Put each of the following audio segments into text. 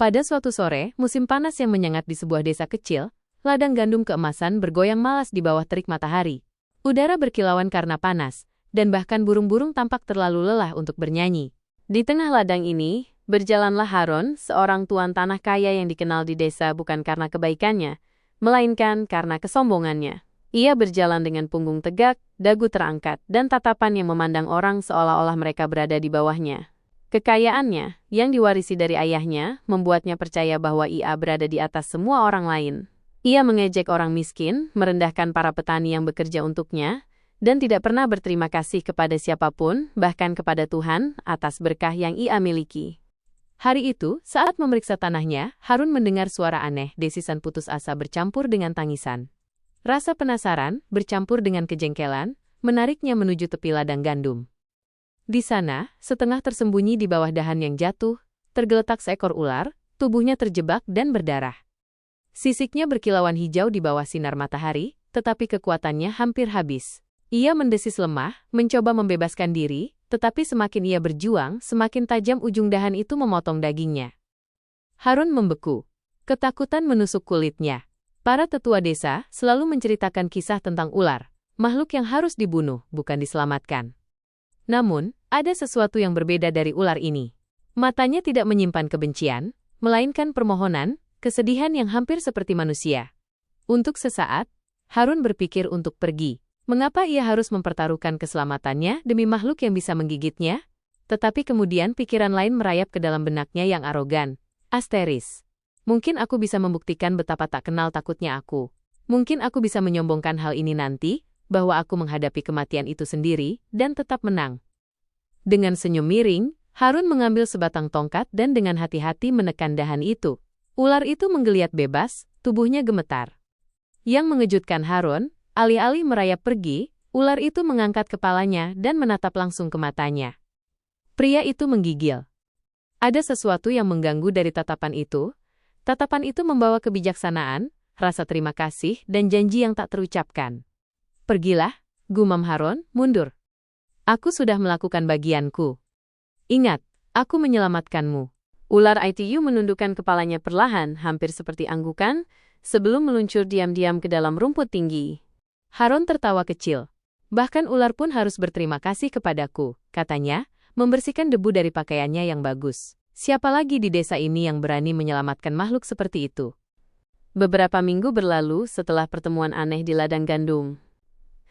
Pada suatu sore, musim panas yang menyengat di sebuah desa kecil, ladang gandum keemasan bergoyang malas di bawah terik matahari. Udara berkilauan karena panas, dan bahkan burung-burung tampak terlalu lelah untuk bernyanyi. Di tengah ladang ini, berjalanlah Harun, seorang tuan tanah kaya yang dikenal di desa bukan karena kebaikannya, melainkan karena kesombongannya. Ia berjalan dengan punggung tegak, dagu terangkat, dan tatapan yang memandang orang seolah-olah mereka berada di bawahnya. Kekayaannya, yang diwarisi dari ayahnya, membuatnya percaya bahwa ia berada di atas semua orang lain. Ia mengejek orang miskin, merendahkan para petani yang bekerja untuknya, dan tidak pernah berterima kasih kepada siapapun, bahkan kepada Tuhan, atas berkah yang ia miliki. Hari itu, saat memeriksa tanahnya, Harun mendengar suara aneh, desisan putus asa bercampur dengan tangisan. Rasa penasaran, bercampur dengan kejengkelan, menariknya menuju tepi ladang gandum. Di sana, setengah tersembunyi di bawah dahan yang jatuh, tergeletak seekor ular, tubuhnya terjebak dan berdarah. Sisiknya berkilauan hijau di bawah sinar matahari, tetapi kekuatannya hampir habis. Ia mendesis lemah, mencoba membebaskan diri, tetapi semakin ia berjuang, semakin tajam ujung dahan itu memotong dagingnya. Harun membeku. Ketakutan menusuk kulitnya. Para tetua desa selalu menceritakan kisah tentang ular, makhluk yang harus dibunuh, bukan diselamatkan. Namun, ada sesuatu yang berbeda dari ular ini. Matanya tidak menyimpan kebencian, melainkan permohonan, kesedihan yang hampir seperti manusia. Untuk sesaat, Harun berpikir untuk pergi. Mengapa ia harus mempertaruhkan keselamatannya demi makhluk yang bisa menggigitnya? Tetapi kemudian pikiran lain merayap ke dalam benaknya yang arogan. Asteris. Mungkin aku bisa membuktikan betapa tak kenal takutnya aku. Mungkin aku bisa menyombongkan hal ini nanti, bahwa aku menghadapi kematian itu sendiri, dan tetap menang. Dengan senyum miring, Harun mengambil sebatang tongkat dan dengan hati-hati menekan dahan itu. Ular itu menggeliat bebas, tubuhnya gemetar. Yang mengejutkan Harun, alih-alih merayap pergi, ular itu mengangkat kepalanya dan menatap langsung ke matanya. Pria itu menggigil. Ada sesuatu yang mengganggu dari tatapan itu. Tatapan itu membawa kebijaksanaan, rasa terima kasih, dan janji yang tak terucapkan. Pergilah, gumam Harun, mundur. Aku sudah melakukan bagianku. Ingat, aku menyelamatkanmu. Ular itu menundukkan kepalanya perlahan, hampir seperti anggukan, sebelum meluncur diam-diam ke dalam rumput tinggi. Harun tertawa kecil. Bahkan ular pun harus berterima kasih kepadaku, katanya, membersihkan debu dari pakaiannya yang bagus. Siapa lagi di desa ini yang berani menyelamatkan makhluk seperti itu? Beberapa minggu berlalu setelah pertemuan aneh di ladang gandum.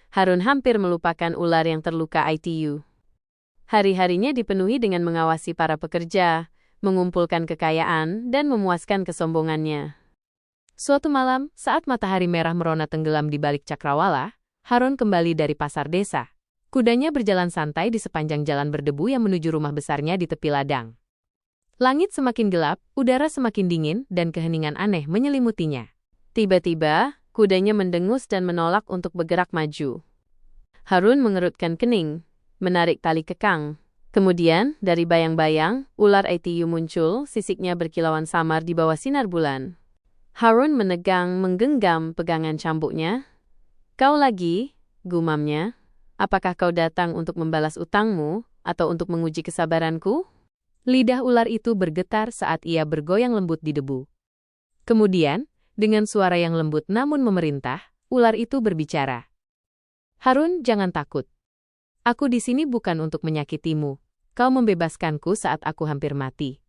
Harun hampir melupakan ular yang terluka itu. Hari-harinya dipenuhi dengan mengawasi para pekerja, mengumpulkan kekayaan, dan memuaskan kesombongannya. Suatu malam, saat matahari merah merona tenggelam di balik cakrawala, Harun kembali dari pasar desa. Kudanya berjalan santai di sepanjang jalan berdebu yang menuju rumah besarnya di tepi ladang. Langit semakin gelap, udara semakin dingin, dan keheningan aneh menyelimutinya. Tiba-tiba, kudanya mendengus dan menolak untuk bergerak maju. Harun mengerutkan kening, menarik tali kekang. Kemudian, dari bayang-bayang, ular itu muncul, sisiknya berkilauan samar di bawah sinar bulan. Harun menggenggam pegangan cambuknya. Kau lagi, gumamnya. Apakah kau datang untuk membalas utangmu, atau untuk menguji kesabaranku? Lidah ular itu bergetar saat ia bergoyang lembut di debu. Kemudian, dengan suara yang lembut namun memerintah, ular itu berbicara. Harun, jangan takut. Aku di sini bukan untuk menyakitimu. Kau membebaskanku saat aku hampir mati.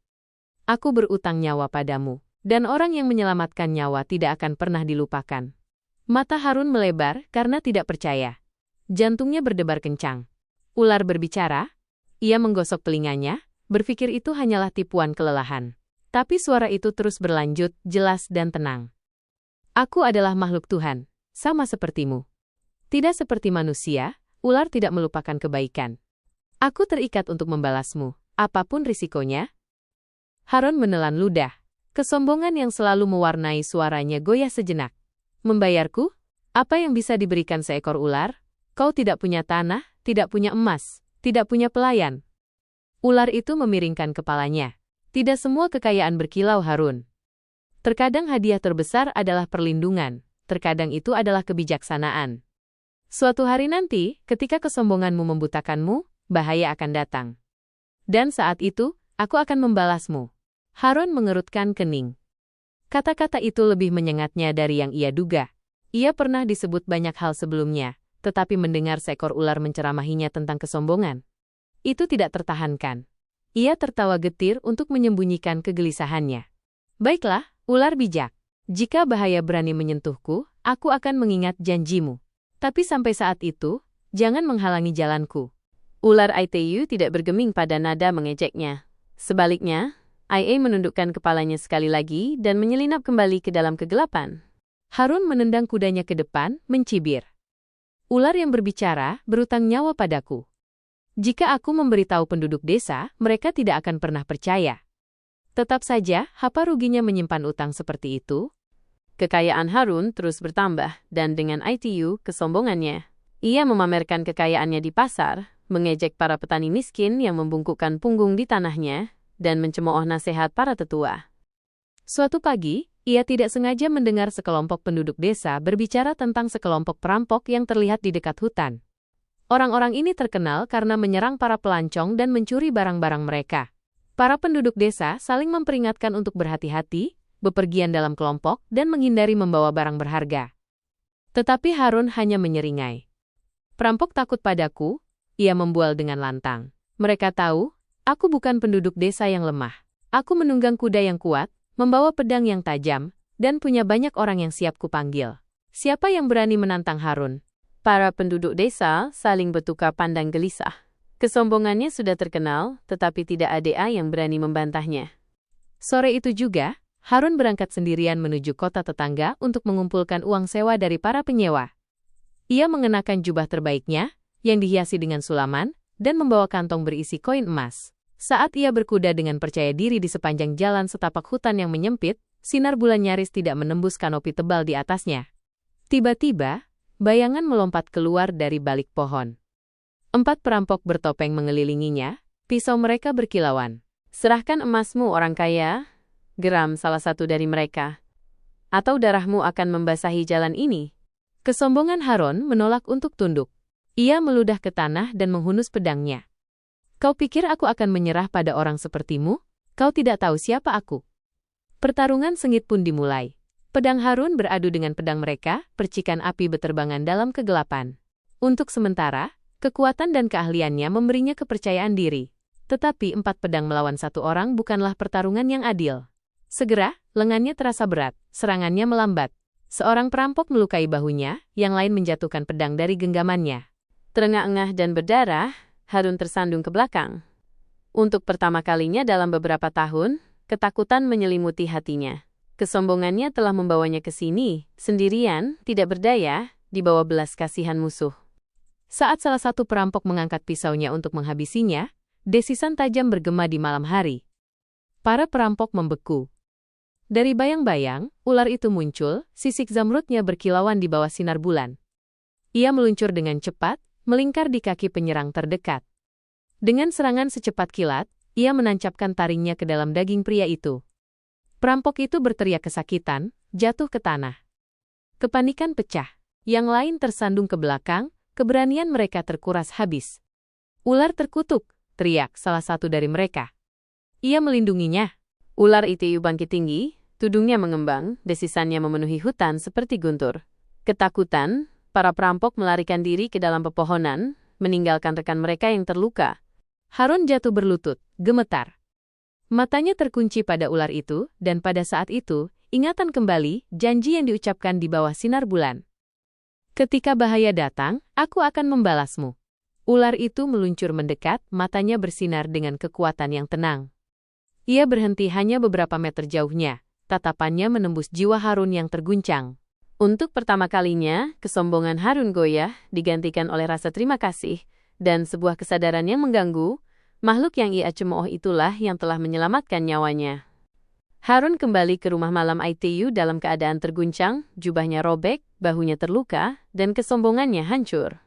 Aku berutang nyawa padamu, dan orang yang menyelamatkan nyawa tidak akan pernah dilupakan. Mata Harun melebar karena tidak percaya. Jantungnya berdebar kencang. Ular berbicara. Ia menggosok telinganya, berpikir itu hanyalah tipuan kelelahan. Tapi suara itu terus berlanjut, jelas dan tenang. Aku adalah makhluk Tuhan, sama sepertimu. Tidak seperti manusia, ular tidak melupakan kebaikan. Aku terikat untuk membalasmu, apapun risikonya. Harun menelan ludah. Kesombongan yang selalu mewarnai suaranya goyah sejenak. Membayarku? Apa yang bisa diberikan seekor ular? Kau tidak punya tanah, tidak punya emas, tidak punya pelayan. Ular itu memiringkan kepalanya. Tidak semua kekayaan berkilau, Harun. Terkadang hadiah terbesar adalah perlindungan, terkadang itu adalah kebijaksanaan. Suatu hari nanti, ketika kesombonganmu membutakanmu, bahaya akan datang. Dan saat itu, aku akan membalasmu. Harun mengerutkan kening. Kata-kata itu lebih menyengatnya dari yang ia duga. Ia pernah disebut banyak hal sebelumnya, tetapi mendengar seekor ular menceramahinya tentang kesombongan, itu tidak tertahankan. Ia tertawa getir untuk menyembunyikan kegelisahannya. Baiklah, ular bijak. Jika bahaya berani menyentuhku, aku akan mengingat janjimu. Tapi sampai saat itu, jangan menghalangi jalanku. Ular ITU tidak bergeming pada nada mengejeknya. Sebaliknya, IA menundukkan kepalanya sekali lagi dan menyelinap kembali ke dalam kegelapan. Harun menendang kudanya ke depan, mencibir. Ular yang berbicara berutang nyawa padaku. Jika aku memberitahu penduduk desa, mereka tidak akan pernah percaya. Tetap saja, apa ruginya menyimpan utang seperti itu? Kekayaan Harun terus bertambah, dan dengan ITU, kesombongannya. Ia memamerkan kekayaannya di pasar, mengejek para petani miskin yang membungkukkan punggung di tanahnya, dan mencemooh nasihat para tetua. Suatu pagi, ia tidak sengaja mendengar sekelompok penduduk desa berbicara tentang sekelompok perampok yang terlihat di dekat hutan. Orang-orang ini terkenal karena menyerang para pelancong dan mencuri barang-barang mereka. Para penduduk desa saling memperingatkan untuk berhati-hati, bepergian dalam kelompok, dan menghindari membawa barang berharga. Tetapi Harun hanya menyeringai. Perampok takut padaku, ia membual dengan lantang. Mereka tahu, aku bukan penduduk desa yang lemah. Aku menunggang kuda yang kuat, membawa pedang yang tajam, dan punya banyak orang yang siap kupanggil. Siapa yang berani menantang Harun? Para penduduk desa saling bertukar pandang gelisah. Kesombongannya sudah terkenal, tetapi tidak ada yang berani membantahnya. Sore itu juga, Harun berangkat sendirian menuju kota tetangga untuk mengumpulkan uang sewa dari para penyewa. Ia mengenakan jubah terbaiknya, yang dihiasi dengan sulaman, dan membawa kantong berisi koin emas. Saat ia berkuda dengan percaya diri di sepanjang jalan setapak hutan yang menyempit, sinar bulan nyaris tidak menembus kanopi tebal di atasnya. Tiba-tiba, bayangan melompat keluar dari balik pohon. 4 perampok bertopeng mengelilinginya, pisau mereka berkilauan. Serahkan emasmu orang kaya, geram salah satu dari mereka. Atau darahmu akan membasahi jalan ini. Kesombongan Harun menolak untuk tunduk. Ia meludah ke tanah dan menghunus pedangnya. Kau pikir aku akan menyerah pada orang sepertimu? Kau tidak tahu siapa aku. Pertarungan sengit pun dimulai. Pedang Harun beradu dengan pedang mereka, percikan api beterbangan dalam kegelapan. Untuk sementara, kekuatan dan keahliannya memberinya kepercayaan diri. Tetapi 4 pedang melawan 1 orang bukanlah pertarungan yang adil. Segera, lengannya terasa berat, serangannya melambat. Seorang perampok melukai bahunya, yang lain menjatuhkan pedang dari genggamannya. Terengah-engah dan berdarah, Harun tersandung ke belakang. Untuk pertama kalinya dalam beberapa tahun, ketakutan menyelimuti hatinya. Kesombongannya telah membawanya ke sini, sendirian, tidak berdaya, di bawah belas kasihan musuh. Saat salah satu perampok mengangkat pisaunya untuk menghabisinya, desisan tajam bergema di malam hari. Para perampok membeku. Dari bayang-bayang, ular itu muncul, sisik zamrudnya berkilauan di bawah sinar bulan. Ia meluncur dengan cepat, melingkar di kaki penyerang terdekat. Dengan serangan secepat kilat, ia menancapkan taringnya ke dalam daging pria itu. Perampok itu berteriak kesakitan, jatuh ke tanah. Kepanikan pecah. Yang lain tersandung ke belakang, keberanian mereka terkuras habis. Ular terkutuk, teriak salah satu dari mereka. Ia melindunginya. Ular itu bangkit tinggi, tudungnya mengembang, desisannya memenuhi hutan seperti guntur. Ketakutan, para perampok melarikan diri ke dalam pepohonan, meninggalkan rekan mereka yang terluka. Harun jatuh berlutut, gemetar. Matanya terkunci pada ular itu, dan pada saat itu, ingatan kembali janji yang diucapkan di bawah sinar bulan. Ketika bahaya datang, aku akan membalasmu. Ular itu meluncur mendekat, matanya bersinar dengan kekuatan yang tenang. Ia berhenti hanya beberapa meter jauhnya, tatapannya menembus jiwa Harun yang terguncang. Untuk pertama kalinya, kesombongan Harun goyah, digantikan oleh rasa terima kasih, dan sebuah kesadaran yang mengganggu, makhluk yang ia cemooh itulah yang telah menyelamatkan nyawanya. Harun kembali ke rumah malam ITU dalam keadaan terguncang, jubahnya robek, bahunya terluka, dan kesombongannya hancur.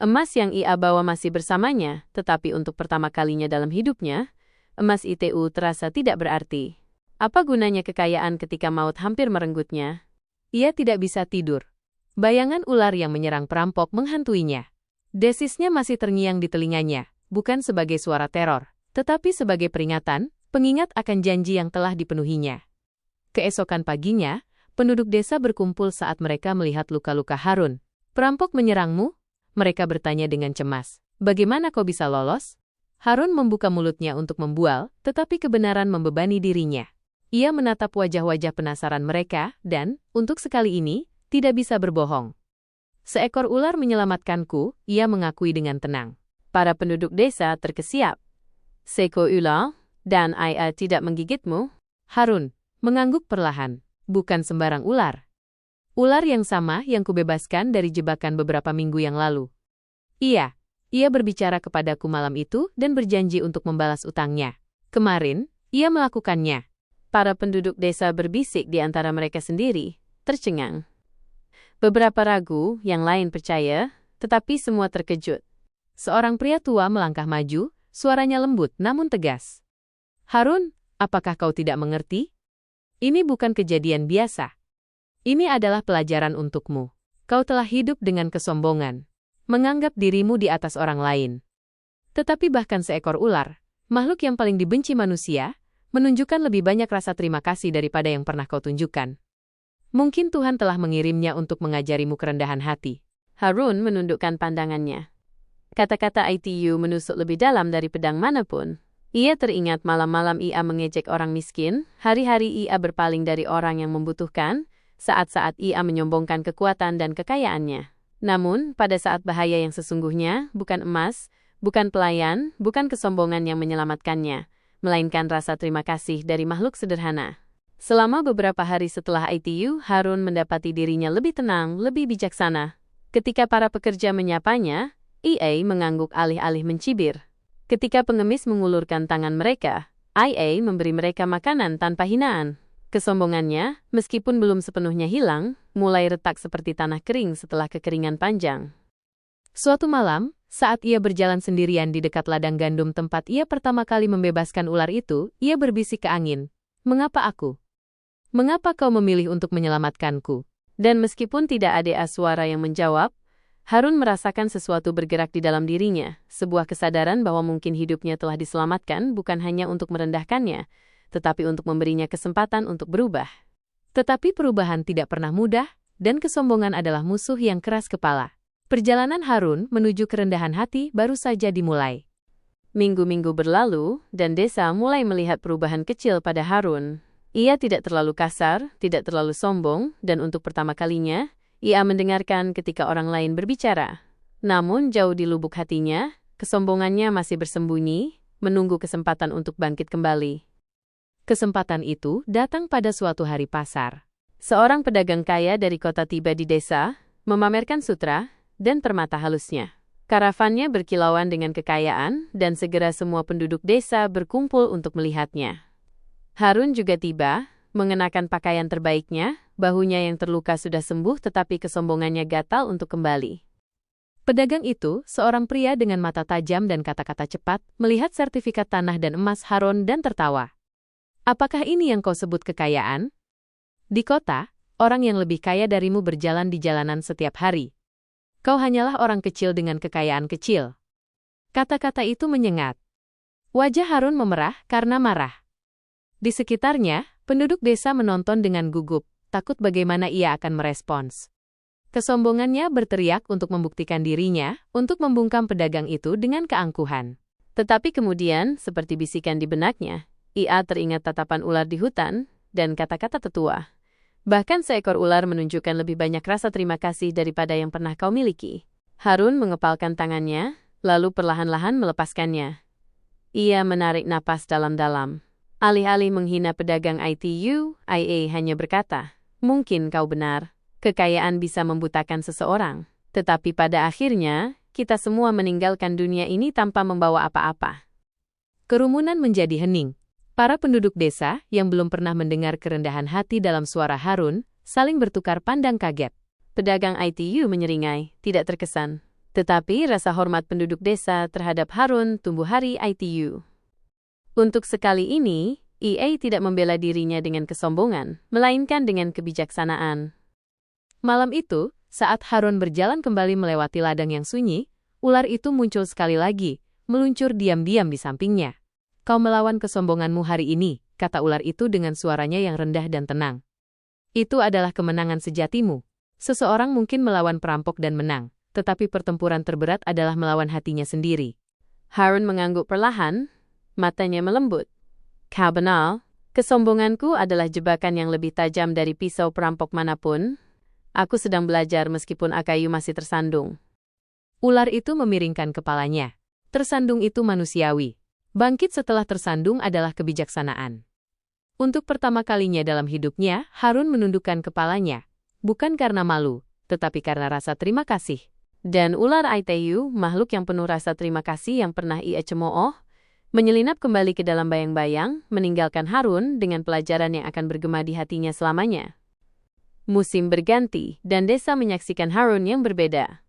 Emas yang ia bawa masih bersamanya, tetapi untuk pertama kalinya dalam hidupnya, emas ITU terasa tidak berarti. Apa gunanya kekayaan ketika maut hampir merenggutnya? Ia tidak bisa tidur. Bayangan ular yang menyerang perampok menghantuinya. Desisnya masih terngiang di telinganya, bukan sebagai suara teror, tetapi sebagai peringatan, pengingat akan janji yang telah dipenuhinya. Keesokan paginya, penduduk desa berkumpul saat mereka melihat luka-luka Harun. "Perampok menyerangmu?" Mereka bertanya dengan cemas. "Bagaimana kau bisa lolos?" Harun membuka mulutnya untuk membual, tetapi kebenaran membebani dirinya. Ia menatap wajah-wajah penasaran mereka, dan, untuk sekali ini, tidak bisa berbohong. "Seekor ular menyelamatkanku," ia mengakui dengan tenang. Para penduduk desa terkesiap. "Seekor ular? Dan ia tidak menggigitmu?" Harun mengangguk perlahan. "Bukan sembarang ular. Ular yang sama yang kubebaskan dari jebakan beberapa minggu yang lalu." Ia berbicara kepadaku malam itu dan berjanji untuk membalas utangnya. Kemarin, ia melakukannya. Para penduduk desa berbisik di antara mereka sendiri, tercengang. Beberapa ragu, yang lain percaya, tetapi semua terkejut. Seorang pria tua melangkah maju, suaranya lembut namun tegas. "Harun, apakah kau tidak mengerti? Ini bukan kejadian biasa. Ini adalah pelajaran untukmu. Kau telah hidup dengan kesombongan, menganggap dirimu di atas orang lain. Tetapi bahkan seekor ular, makhluk yang paling dibenci manusia, menunjukkan lebih banyak rasa terima kasih daripada yang pernah kau tunjukkan. Mungkin Tuhan telah mengirimnya untuk mengajarimu kerendahan hati." Harun menundukkan pandangannya. Kata-kata ITU menusuk lebih dalam dari pedang manapun. Ia teringat malam-malam ia mengejek orang miskin, hari-hari ia berpaling dari orang yang membutuhkan, saat-saat ia menyombongkan kekuatan dan kekayaannya. Namun, pada saat bahaya yang sesungguhnya, bukan emas, bukan pelayan, bukan kesombongan yang menyelamatkannya, melainkan rasa terima kasih dari makhluk sederhana. Selama beberapa hari setelah ITU, Harun mendapati dirinya lebih tenang, lebih bijaksana. Ketika para pekerja menyapanya, IA mengangguk alih-alih mencibir. Ketika pengemis mengulurkan tangan mereka, IA memberi mereka makanan tanpa hinaan. Kesombongannya, meskipun belum sepenuhnya hilang, mulai retak seperti tanah kering setelah kekeringan panjang. Suatu malam, saat ia berjalan sendirian di dekat ladang gandum tempat ia pertama kali membebaskan ular itu, ia berbisik ke angin. "Mengapa aku? Mengapa kau memilih untuk menyelamatkanku?" Dan meskipun tidak ada suara yang menjawab, Harun merasakan sesuatu bergerak di dalam dirinya, sebuah kesadaran bahwa mungkin hidupnya telah diselamatkan bukan hanya untuk merendahkannya, tetapi untuk memberinya kesempatan untuk berubah. Tetapi perubahan tidak pernah mudah, dan kesombongan adalah musuh yang keras kepala. Perjalanan Harun menuju kerendahan hati baru saja dimulai. Minggu-minggu berlalu, dan desa mulai melihat perubahan kecil pada Harun. Ia tidak terlalu kasar, tidak terlalu sombong, dan untuk pertama kalinya, ia mendengarkan ketika orang lain berbicara. Namun jauh di lubuk hatinya, kesombongannya masih bersembunyi, menunggu kesempatan untuk bangkit kembali. Kesempatan itu datang pada suatu hari pasar. Seorang pedagang kaya dari kota tiba di desa, memamerkan sutra dan permata halusnya. Karavannya berkilauan dengan kekayaan, dan segera semua penduduk desa berkumpul untuk melihatnya. Harun juga tiba, mengenakan pakaian terbaiknya, bahunya yang terluka sudah sembuh tetapi kesombongannya gatal untuk kembali. Pedagang itu, seorang pria dengan mata tajam dan kata-kata cepat, melihat sertifikat tanah dan emas Harun dan tertawa. "Apakah ini yang kau sebut kekayaan? Di kota, orang yang lebih kaya darimu berjalan di jalanan setiap hari. Kau hanyalah orang kecil dengan kekayaan kecil." Kata-kata itu menyengat. Wajah Harun memerah karena marah. Di sekitarnya, penduduk desa menonton dengan gugup, takut bagaimana ia akan merespons. Kesombongannya berteriak untuk membuktikan dirinya, untuk membungkam pedagang itu dengan keangkuhan. Tetapi kemudian, seperti bisikan di benaknya, ia teringat tatapan ular di hutan, dan kata-kata tetua. "Bahkan seekor ular menunjukkan lebih banyak rasa terima kasih daripada yang pernah kau miliki." Harun mengepalkan tangannya, lalu perlahan-lahan melepaskannya. Ia menarik napas dalam-dalam. Alih-alih menghina pedagang ITU, IA hanya berkata, "Mungkin kau benar. Kekayaan bisa membutakan seseorang. Tetapi pada akhirnya, kita semua meninggalkan dunia ini tanpa membawa apa-apa." Kerumunan menjadi hening. Para penduduk desa, yang belum pernah mendengar kerendahan hati dalam suara Harun, saling bertukar pandang kaget. Pedagang ITU menyeringai, tidak terkesan. Tetapi rasa hormat penduduk desa terhadap Harun tumbuh hari ITU. Untuk sekali ini, IA tidak membela dirinya dengan kesombongan, melainkan dengan kebijaksanaan. Malam itu, saat Harun berjalan kembali melewati ladang yang sunyi, ular itu muncul sekali lagi, meluncur diam-diam di sampingnya. Kau melawan kesombonganmu hari ini, kata ular itu dengan suaranya yang rendah dan tenang. Itu adalah kemenangan sejatimu. Seseorang mungkin melawan perampok dan menang, tetapi pertempuran terberat adalah melawan hatinya sendiri. Harun mengangguk perlahan, matanya melembut. Kau benar, kesombonganku adalah jebakan yang lebih tajam dari pisau perampok manapun. Aku sedang belajar meskipun Akayu masih tersandung. Ular itu memiringkan kepalanya. Tersandung itu manusiawi. Bangkit setelah tersandung adalah kebijaksanaan. Untuk pertama kalinya dalam hidupnya, Harun menundukkan kepalanya. Bukan karena malu, tetapi karena rasa terima kasih. Dan ular Aitayu, makhluk yang penuh rasa terima kasih yang pernah ia cemooh, menyelinap kembali ke dalam bayang-bayang, meninggalkan Harun dengan pelajaran yang akan bergema di hatinya selamanya. Musim berganti, dan desa menyaksikan Harun yang berbeda.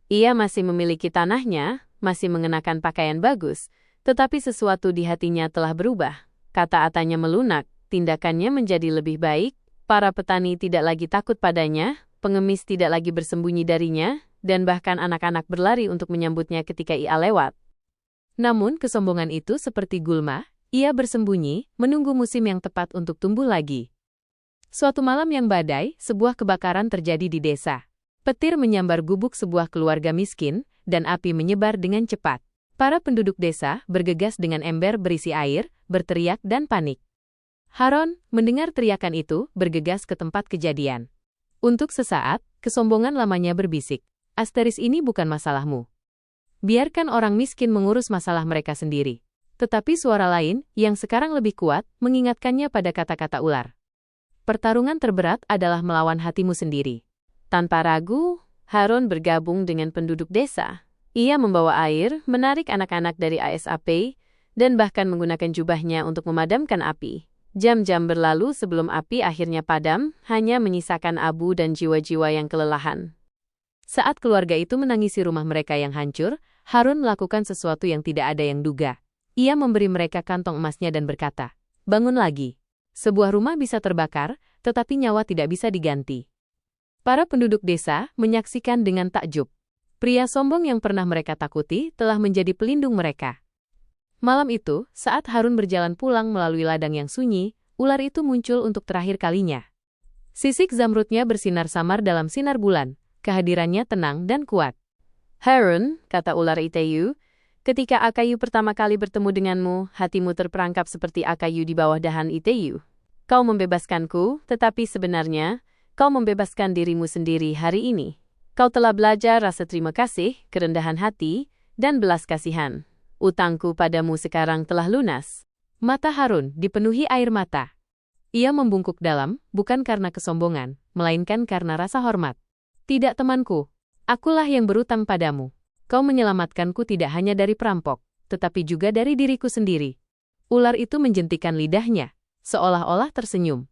Ia masih memiliki tanahnya, masih mengenakan pakaian bagus, tetapi sesuatu di hatinya telah berubah. Kata-katanya melunak, tindakannya menjadi lebih baik, para petani tidak lagi takut padanya, pengemis tidak lagi bersembunyi darinya, dan bahkan anak-anak berlari untuk menyambutnya ketika ia lewat. Namun kesombongan itu seperti gulma, ia bersembunyi, menunggu musim yang tepat untuk tumbuh lagi. Suatu malam yang badai, sebuah kebakaran terjadi di desa. Petir menyambar gubuk sebuah keluarga miskin, dan api menyebar dengan cepat. Para penduduk desa bergegas dengan ember berisi air, berteriak dan panik. Harun, mendengar teriakan itu, bergegas ke tempat kejadian. Untuk sesaat, kesombongan lamanya berbisik. Asteris ini bukan masalahmu. Biarkan orang miskin mengurus masalah mereka sendiri. Tetapi suara lain, yang sekarang lebih kuat, mengingatkannya pada kata-kata ular. Pertarungan terberat adalah melawan hatimu sendiri. Tanpa ragu, Harun bergabung dengan penduduk desa. Ia membawa air, menarik anak-anak dari ASAP, dan bahkan menggunakan jubahnya untuk memadamkan api. Jam-jam berlalu sebelum api akhirnya padam, hanya menyisakan abu dan jiwa-jiwa yang kelelahan. Saat keluarga itu menangisi rumah mereka yang hancur, Harun melakukan sesuatu yang tidak ada yang duga. Ia memberi mereka kantong emasnya dan berkata, "Bangun lagi. Sebuah rumah bisa terbakar, tetapi nyawa tidak bisa diganti." Para penduduk desa menyaksikan dengan takjub. Pria sombong yang pernah mereka takuti telah menjadi pelindung mereka. Malam itu, saat Harun berjalan pulang melalui ladang yang sunyi, ular itu muncul untuk terakhir kalinya. Sisik zamrudnya bersinar samar dalam sinar bulan, kehadirannya tenang dan kuat. "Harun," kata ular Aitayu, "ketika Akayu pertama kali bertemu denganmu, hatimu terperangkap seperti Akayu di bawah dahan Aitayu. Kau membebaskanku, tetapi sebenarnya, kau membebaskan dirimu sendiri hari ini. Kau telah belajar rasa terima kasih, kerendahan hati, dan belas kasihan. Utangku padamu sekarang telah lunas." Mata Harun dipenuhi air mata. Ia membungkuk dalam, bukan karena kesombongan, melainkan karena rasa hormat. "Tidak temanku, akulah yang berutang padamu. Kau menyelamatkanku tidak hanya dari perampok, tetapi juga dari diriku sendiri." Ular itu menjentikan lidahnya, seolah-olah tersenyum.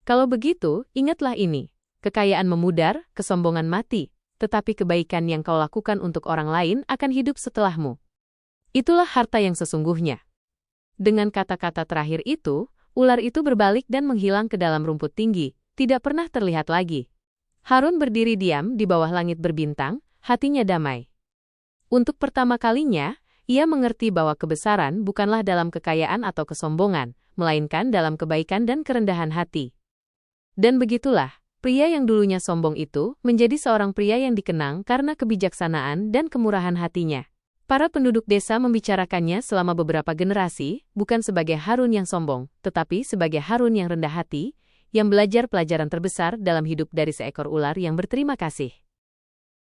"Kalau begitu, ingatlah ini. Kekayaan memudar, kesombongan mati, tetapi kebaikan yang kau lakukan untuk orang lain akan hidup setelahmu. Itulah harta yang sesungguhnya." Dengan kata-kata terakhir itu, ular itu berbalik dan menghilang ke dalam rumput tinggi, tidak pernah terlihat lagi. Harun berdiri diam di bawah langit berbintang, hatinya damai. Untuk pertama kalinya, ia mengerti bahwa kebesaran bukanlah dalam kekayaan atau kesombongan, melainkan dalam kebaikan dan kerendahan hati. Dan begitulah, pria yang dulunya sombong itu menjadi seorang pria yang dikenang karena kebijaksanaan dan kemurahan hatinya. Para penduduk desa membicarakannya selama beberapa generasi, bukan sebagai Harun yang sombong, tetapi sebagai Harun yang rendah hati, yang belajar pelajaran terbesar dalam hidup dari seekor ular yang berterima kasih.